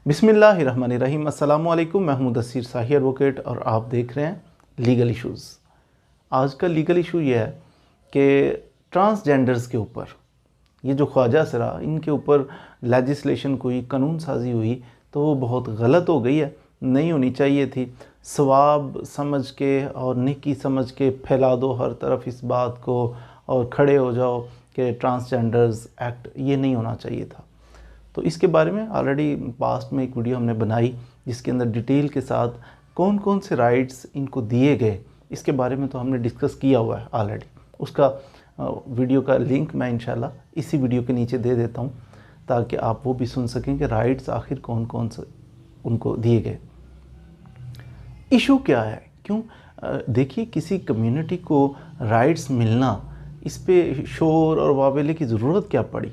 बिस्मिल्लाहिर्रहमानिर्रहीम। अस्सलामु अलैकुम। मैं हूं मुदस्सिर शाही एडवोकेट और आप देख रहे हैं लीगल इश्यूज़। आज का लीगल इशू ये है कि ट्रांसजेंडर्स के ऊपर ये जो ख्वाजा असरा इनके ऊपर लेजिस्लेशन कोई कानून साजी हुई तो वो बहुत गलत हो गई है, नहीं होनी चाहिए थी। सवाब समझ के और नेकी समझ के फैला दो हर तरफ इस बात को और खड़े हो जाओ कि ट्रांसजेंडर्स एक्ट ये नहीं होना चाहिए था। तो इसके बारे में ऑलरेडी पास्ट में एक वीडियो हमने बनाई जिसके अंदर डिटेल के साथ कौन कौन से राइट्स इनको दिए गए इसके बारे में तो हमने डिस्कस किया हुआ है ऑलरेडी। उसका वीडियो का लिंक मैं इंशाल्लाह इसी वीडियो के नीचे दे देता हूँ ताकि आप वो भी सुन सकें कि राइट्स आखिर कौन कौन से उनको दिए गए। इशू क्या है, क्यों देखिए किसी कम्युनिटी को राइट्स मिलना इस पे शोर और वावेले की ज़रूरत क्या पड़ी।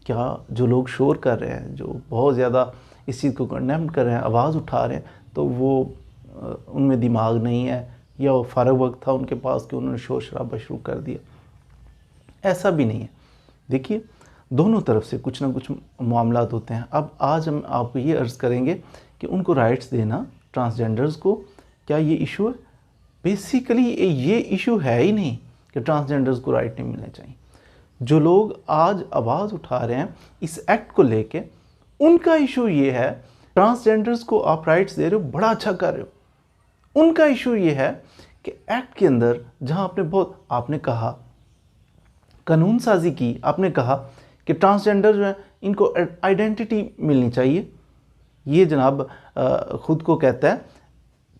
क्या जो लोग शोर कर रहे हैं, जो बहुत ज़्यादा इस चीज़ को कंडेम कर रहे हैं, आवाज़ उठा रहे हैं, तो वो उनमें दिमाग नहीं है या वो फ़ारग वक्त था उनके पास कि उन्होंने शोर शराबा शुरू कर दिया। ऐसा भी नहीं है। देखिए दोनों तरफ से कुछ ना कुछ मामलात होते हैं। अब आज हम आपको ये अर्ज़ करेंगे कि उनको राइट्स देना ट्रांसजेंडर्स को, क्या ये इशू है? बेसिकली ये इशू है ही नहीं कि ट्रांसजेंडर्स को राइट नहीं मिलने चाहिए। जो लोग आज आवाज़ उठा रहे हैं इस एक्ट को लेके, उनका इशू ये है ट्रांसजेंडर्स को आप राइट्स दे रहे हो, बड़ा अच्छा कर रहे हो। उनका इशू ये है कि एक्ट के अंदर जहां आपने कहा कानून साजी की, आपने कहा कि ट्रांसजेंडर जो है इनको आइडेंटिटी मिलनी चाहिए। ये जनाब खुद को कहता है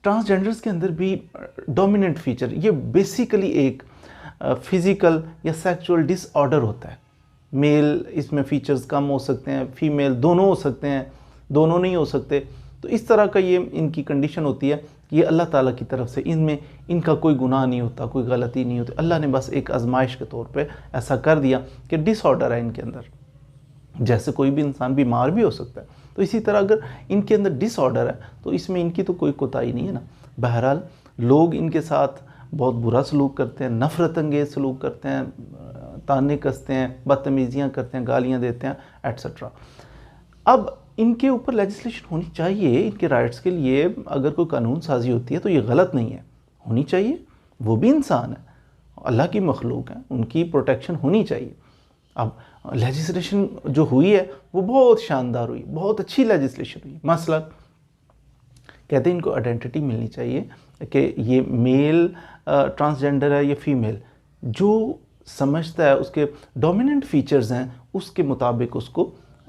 ट्रांसजेंडर्स के अंदर भी डोमिनेंट फीचर, ये बेसिकली एक फिज़िकल या सेक्सुअल डिसऑर्डर होता है। मेल इसमें फीचर्स कम हो सकते हैं, फीमेल दोनों हो सकते हैं, दोनों नहीं हो सकते। तो इस तरह का ये इनकी कंडीशन होती है कि ये अल्लाह ताला की तरफ से इनमें इनका कोई गुनाह नहीं होता, कोई गलती नहीं होती। अल्लाह ने बस एक आजमाइश के तौर पे ऐसा कर दिया कि डिसऑर्डर है इनके अंदर। जैसे कोई भी इंसान बीमार भी हो सकता है, तो इसी तरह अगर इनके अंदर डिसऑर्डर है तो इसमें इनकी तो कोई कोताही नहीं है ना। बहरहाल लोग इनके साथ बहुत बुरा सलूक करते हैं, नफ़रत अंगेज़ सलूक करते हैं, ताने कसते हैं, बदतमीज़ियाँ करते हैं, गालियाँ देते हैं, एट्सट्रा। अब इनके ऊपर लेजिस्लेशन होनी चाहिए, इनके राइट्स के लिए अगर कोई कानून साजी होती है तो ये गलत नहीं है, होनी चाहिए। वो भी इंसान है, अल्लाह की मखलूक है, उनकी प्रोटेक्शन होनी चाहिए। अब लेजिस्लेशन जो हुई है वो बहुत शानदार हुई, बहुत अच्छी लेजिस्लेशन हुई। मसला कहते हैं इनको आइडेंटिटी मिलनी चाहिए कि ये मेल ट्रांसजेंडर है या फीमेल, जो समझता है उसके डोमिनेंट फीचर्स हैं उसके मुताबिक उसको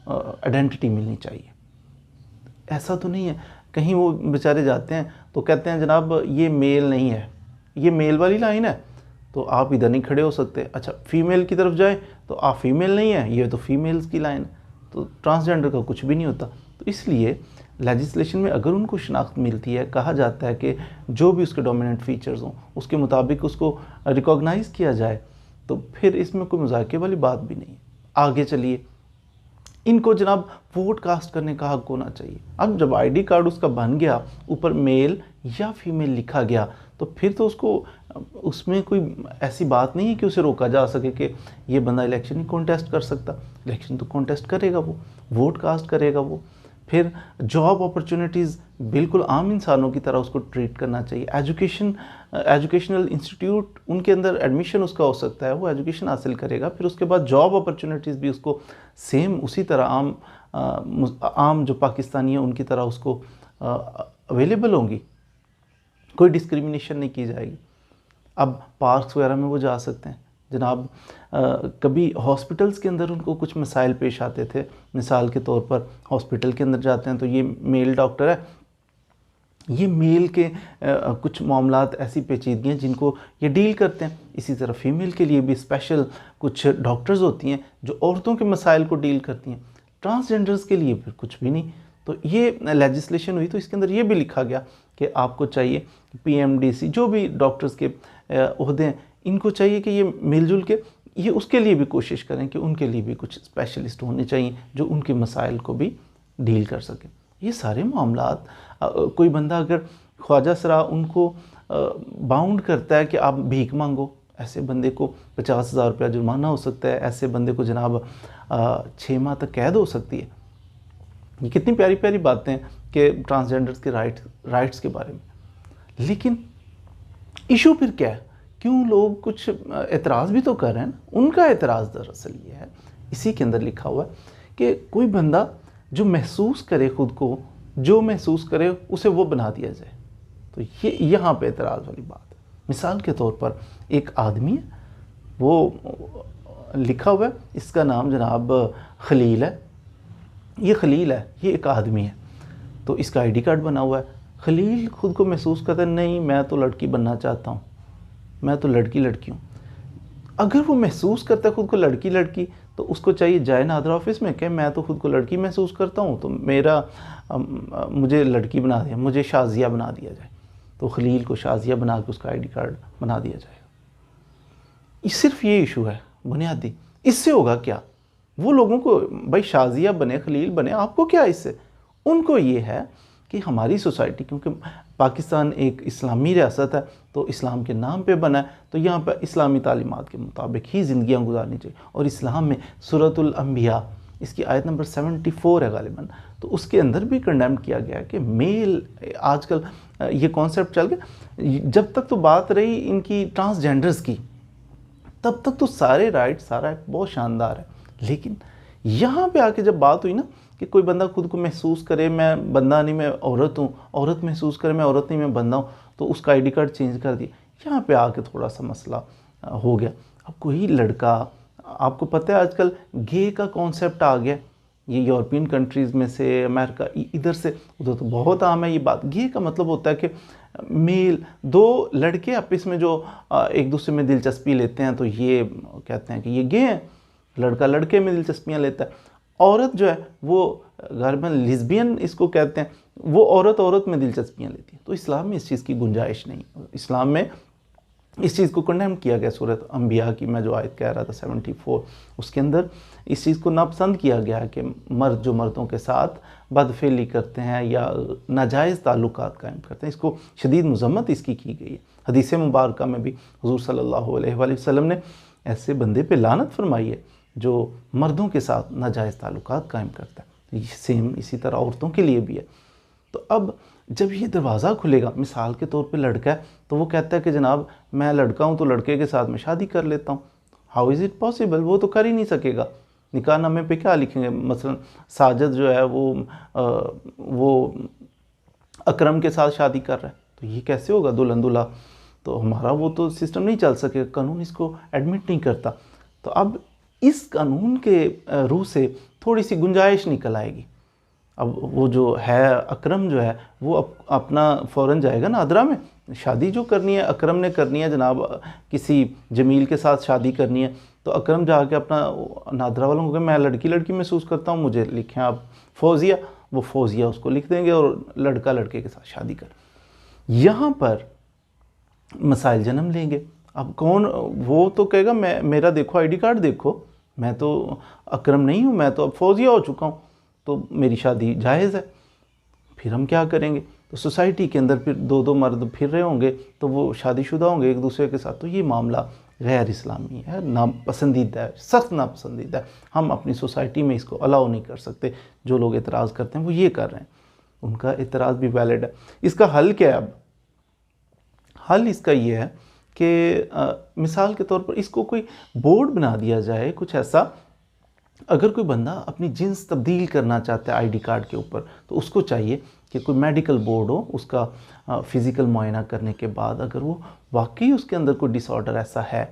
आइडेंटिटी मिलनी चाहिए। ऐसा तो नहीं है कहीं वो बेचारे जाते हैं तो कहते हैं जनाब ये मेल नहीं है, ये मेल वाली लाइन है तो आप इधर नहीं खड़े हो सकते। अच्छा फीमेल की तरफ जाए तो आप फीमेल नहीं है, ये तो फीमेल्स की लाइन है, तो ट्रांसजेंडर का कुछ भी नहीं होता। तो इसलिए लेजिस्लेशन में अगर उनको शनाख्त मिलती है, कहा जाता है कि जो भी उसके डोमिनेंट फीचर्स हों उसके मुताबिक उसको रिकॉग्नाइज़ किया जाए, तो फिर इसमें कोई मजाके वाली बात भी नहीं है। आगे चलिए, इनको जनाब वोट कास्ट करने का हक होना चाहिए। अब जब आईडी कार्ड उसका बन गया, ऊपर मेल या फीमेल लिखा गया, तो फिर तो उसको उसमें कोई ऐसी बात नहीं है कि उसे रोका जा सके कि ये बंदा इलेक्शन नहीं कॉन्टेस्ट कर सकता। इलेक्शन तो कॉन्टेस्ट करेगा, वो वोट कास्ट करेगा। वो फिर जॉब अपॉर्चुनिटीज़ बिल्कुल आम इंसानों की तरह उसको ट्रीट करना चाहिए। एजुकेशनल इंस्टीट्यूट उनके अंदर एडमिशन उसका हो सकता है, वो एजुकेशन हासिल करेगा, फिर उसके बाद जॉब अपॉर्चुनिटीज़ भी उसको सेम उसी तरह आम जो पाकिस्तानी है उनकी तरह उसको अवेलेबल होंगी, कोई डिस्क्रिमिनेशन नहीं की जाएगी। अब पार्क्स वगैरह में वो जा सकते हैं जनाब। कभी हॉस्पिटल्स के अंदर उनको कुछ मसाइल पेश आते थे, मिसाल के तौर पर हॉस्पिटल के अंदर जाते हैं तो ये मेल डॉक्टर है, ये मेल के कुछ मामलात ऐसी पेचीदगियाँ जिनको ये डील करते हैं। इसी तरह फ़ीमेल के लिए भी स्पेशल कुछ डॉक्टर्स होती हैं जो औरतों के मसाइल को डील करती हैं। ट्रांसजेंडर्स के लिए फिर कुछ भी नहीं। तो ये लेजिस्लेशन हुई तो इसके अंदर ये भी लिखा गया कि आपको चाहिए पीएमडीसी जो भी डॉक्टर्स के ओहदे हैं इनको चाहिए कि ये मिलजुल के ये उसके लिए भी कोशिश करें कि उनके लिए भी कुछ स्पेशलिस्ट होने चाहिए जो उनके मसाइल को भी डील कर सकें। ये सारे मामलात कोई बंदा अगर ख्वाजा सरा उनको बाउंड करता है कि आप भीख मांगो, ऐसे बंदे को 50,000 रुपया जुर्माना हो सकता है, ऐसे बंदे को जनाब 6 माह तक कैद हो सकती है। ये कितनी प्यारी प्यारी बातें हैं कि ट्रांसजेंडर्स के राइट्स के बारे में। लेकिन इशू फिर क्या है, क्यों लोग कुछ एतराज़ भी तो कर रहे हैं ना। उनका एतराज़ दरअसल ये है, इसी के अंदर लिखा हुआ है कि कोई बंदा जो महसूस करे खुद को, जो महसूस करे उसे वो बना दिया जाए। तो ये यहाँ पे एतराज़ वाली बात है। मिसाल के तौर पर एक आदमी है, वो लिखा हुआ है, इसका नाम जनाब खलील है। ये खलील है, ये एक आदमी है, तो इसका आईडी कार्ड बना हुआ है। खलील खुद को महसूस करता है, नहीं मैं तो लड़की बनना चाहता हूँ, मैं तो लड़की हूँ। अगर वो महसूस करता है खुद को लड़की, तो उसको चाहिए जाए नादरा ऑफिस में कि मैं तो खुद को लड़की महसूस करता हूँ, तो मुझे लड़की बना दिया, मुझे शाजिया बना दिया जाए। तो खलील को शाजिया बना के उसका आईडी कार्ड बना दिया जाएगा। सिर्फ ये इशू है बुनियादी। इससे होगा क्या, वो लोगों को भाई शाजिया बने, खलील बने, आपको क्या इससे। उनको ये है कि हमारी सोसाइटी, क्योंकि पाकिस्तान एक इस्लामी रियासत है, तो इस्लाम के नाम पे बना है, तो यहाँ पर इस्लामी तालीमात के मुताबिक ही ज़िंदगियाँ गुजारनी चाहिए। और इस्लाम में सूरतुल अंबिया, इसकी आयत नंबर 74 है गालिबन, तो उसके अंदर भी कंडेम किया गया कि मेल, आजकल ये कॉन्सेप्ट चल गया। जब तक तो बात रही इनकी ट्रांसजेंडर्स की, तब तक तो सारे राइट, सारा बहुत शानदार है। लेकिन यहाँ पे आके जब बात हुई ना कि कोई बंदा खुद को महसूस करे मैं बंदा नहीं मैं औरत हूँ, औरत महसूस करे मैं औरत नहीं मैं बंदा हूँ, तो उसका आईडी कार्ड चेंज कर दिया। यहाँ पे आके थोड़ा सा मसला हो गया। अब कोई लड़का, आपको पता है आजकल गे का कॉन्सेप्ट आ गया, ये यूरोपियन कंट्रीज़ में से, अमेरिका, इधर से उधर तो बहुत आम है ये बात। गे का मतलब होता है कि मेल, दो लड़के आपस में जो एक दूसरे में दिलचस्पी लेते हैं, तो ये कहते हैं कि ये गे हैं। लड़का लड़के में दिलचस्पियाँ लेता है। औरत जो है वो घर में लिस्बियन इसको कहते हैं, वो औरत में दिलचस्पियाँ लेती है। तो इस्लाम में इस चीज़ की गुंजाइश नहीं। इस्लाम में इस चीज़ को कंडेम किया गया। सूरत अंबिया की मैं जो आयत कह रहा था 74, उसके अंदर इस चीज़ को नापसंद किया गया कि मर्द जो मर्दों के साथ बदफेली करते हैं या नाजायज़ ताल्लुकात कायम करते हैं, इसको शदीद मज़म्मत इसकी की गई है। हदीस मुबारक में भी हुज़ूर सल्लल्लाहु अलैहि वसल्लम ने ऐसे बंदे पे लानत फरमाई है जो मर्दों के साथ नाजायज़ ताल्लुकात कायम करता है। सेम इसी तरह औरतों के लिए भी है। तो अब जब ये दरवाज़ा खुलेगा, मिसाल के तौर पे लड़का है, तो वो कहता है कि जनाब मैं लड़का हूँ तो लड़के के साथ मैं शादी कर लेता हूँ। हाउ इज़ इट पॉसिबल, वो तो कर ही नहीं सकेगा। निकाहनामे पे क्या लिखेंगे, मसलन साजिद जो है वो अकरम के साथ शादी कर रहा है, तो ये कैसे होगा दुल्हन दूल्हा, तो हमारा वो तो सिस्टम नहीं चल सकेगा, कानून इसको एडमिट नहीं करता। तो अब इस कानून के रूह से थोड़ी सी गुंजाइश निकल आएगी। अब वो जो है अकरम जो है वो अपना फ़ौरन जाएगा ना नादरा में, शादी जो करनी है अकरम ने करनी है, जनाब किसी जमील के साथ शादी करनी है, तो अकरम जाके अपना नादरा वालों को कहे मैं लड़की महसूस करता हूँ, मुझे लिखें आप फौजिया, वो फौजिया उसको लिख देंगे और लड़का लड़के के साथ शादी कर। यहाँ पर मसाइल जन्म लेंगे। अब कौन, वो तो कहेगा मेरा देखो आईडी कार्ड देखो, मैं तो अकरम नहीं हूँ, मैं तो अब फौजिया हो चुका हूँ, तो मेरी शादी जायज़ है। फिर हम क्या करेंगे, तो सोसाइटी के अंदर फिर दो मर्द फिर रहे होंगे, तो वो शादीशुदा होंगे एक दूसरे के साथ, तो ये मामला गैर इस्लामी है, नापसंदीदा है, सख्त नापसंदीदा है। हम अपनी सोसाइटी में इसको अलाउ नहीं कर सकते। जो लोग एतराज़ करते हैं वो ये कर रहे हैं, उनका एतराज़ भी वैलिड है। इसका हल क्या है? अब हल इसका ये है कि मिसाल के तौर पर इसको कोई बोर्ड बना दिया जाए, कुछ ऐसा। अगर कोई बंदा अपनी जिन्स तब्दील करना चाहता है आईडी कार्ड के ऊपर, तो उसको चाहिए कि कोई मेडिकल बोर्ड हो, उसका फ़िज़िकल मुआयना करने के बाद अगर वो वाकई उसके अंदर कोई डिसऑर्डर ऐसा है,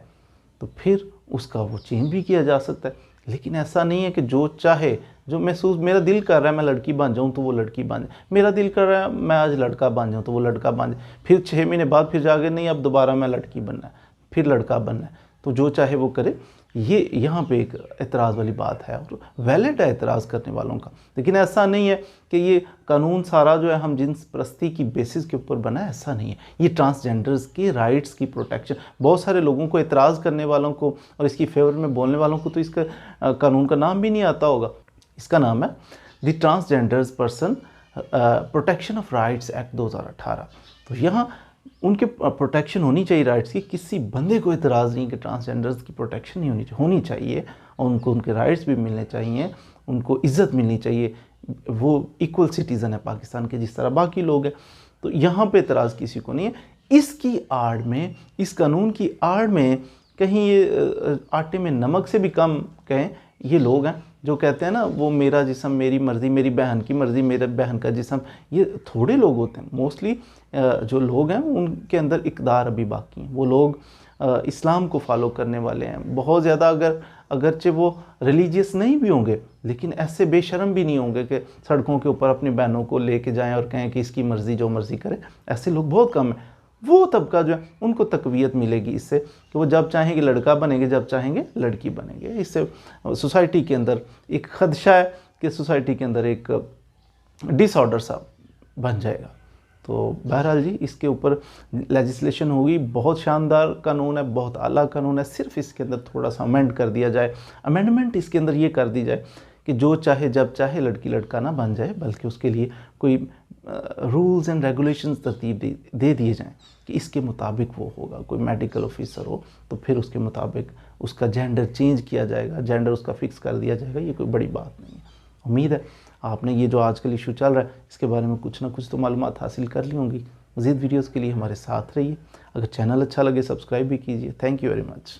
तो फिर उसका वो चेंज भी किया जा सकता है। लेकिन ऐसा नहीं है कि जो चाहे, जो महसूस, मेरा दिल कर रहा है मैं लड़की बन जाऊँ तो वो लड़की बन जाए, मेरा दिल कर रहा है मैं आज लड़का बन जाऊँ तो वो लड़का बन जाए, फिर 6 महीने बाद फिर जाके नहीं अब दोबारा मैं लड़की बनना है, फिर लड़का बनना है, तो जो चाहे वो करे। ये यहाँ पे एक एतराज़ वाली बात है और वैलिड है एतराज़ करने वालों का। लेकिन ऐसा नहीं है कि ये कानून सारा जो है हम जिन्स परस्ती की बेसिस के ऊपर बना है, ऐसा नहीं है। ये ट्रांसजेंडर्स के राइट्स की प्रोटेक्शन, बहुत सारे लोगों को, एतराज़ करने वालों को और इसकी फेवर में बोलने वालों को तो इसका कानून का नाम भी नहीं आता होगा। इसका नाम है the transgenders person protection of rights act 2018। तो यहाँ उनके प्रोटेक्शन होनी चाहिए राइट्स की। किसी बंदे को एतराज़ नहीं कि ट्रांसजेंडर्स की प्रोटेक्शन नहीं होनी चाहिए और उनको उनके राइट्स भी मिलने चाहिए, उनको इज़्ज़त मिलनी चाहिए। वो इक्वल सिटीज़न है पाकिस्तान के जिस तरह बाकी लोग हैं। तो यहाँ पे एतराज़ किसी को नहीं है। इसकी आड़ में, इस कानून की आड़ में कहीं ये आटे में नमक से भी कम कहें ये लोग हैं जो कहते हैं ना, वो मेरा जिस्म मेरी मर्ज़ी, मेरी बहन की मर्ज़ी, मेरे बहन का जिस्म। ये थोड़े लोग होते हैं, मोस्टली जो लोग हैं उनके अंदर इक़दार अभी बाकी हैं। वो लोग इस्लाम को फॉलो करने वाले हैं बहुत ज़्यादा, अगरचे वो रिलीजियस नहीं भी होंगे लेकिन ऐसे बेशर्म भी नहीं होंगे कि सड़कों के ऊपर अपनी बहनों को लेके जाएं और कहें कि इसकी मर्ज़ी जो मर्ज़ी करे। ऐसे लोग बहुत कम हैं। वो तबका जो है उनको तकवीयत मिलेगी इससे कि वो जब चाहेंगे लड़का बनेंगे, जब चाहेंगे लड़की बनेंगे। इससे सोसाइटी के अंदर एक खदशा है कि सोसाइटी के अंदर एक डिसऑर्डर सा बन जाएगा। तो बहरहाल जी, इसके ऊपर लेजिस्लेशन होगी। बहुत शानदार कानून है, बहुत आला कानून है। सिर्फ इसके अंदर थोड़ा सा अमेंड कर दिया जाए। अमेंडमेंट इसके अंदर ये कर दी जाए कि जो चाहे जब चाहे लड़की लड़का ना बन जाए, बल्कि उसके लिए कोई रूल्स एंड रेगुलेशंस तरतीब दे दिए जाएं कि इसके मुताबिक वो होगा। कोई मेडिकल ऑफिसर हो तो फिर उसके मुताबिक उसका जेंडर चेंज किया जाएगा, जेंडर उसका फिक्स कर दिया जाएगा। ये कोई बड़ी बात नहीं है। उम्मीद है आपने ये जो आजकल इशू चल रहा है इसके बारे में कुछ ना कुछ तो मालूमात हासिल कर ली होंगी। मज़ीद वीडियोज़ के लिए हमारे साथ रहिए। अगर चैनल अच्छा लगे सब्सक्राइब भी कीजिए। Thank you very much.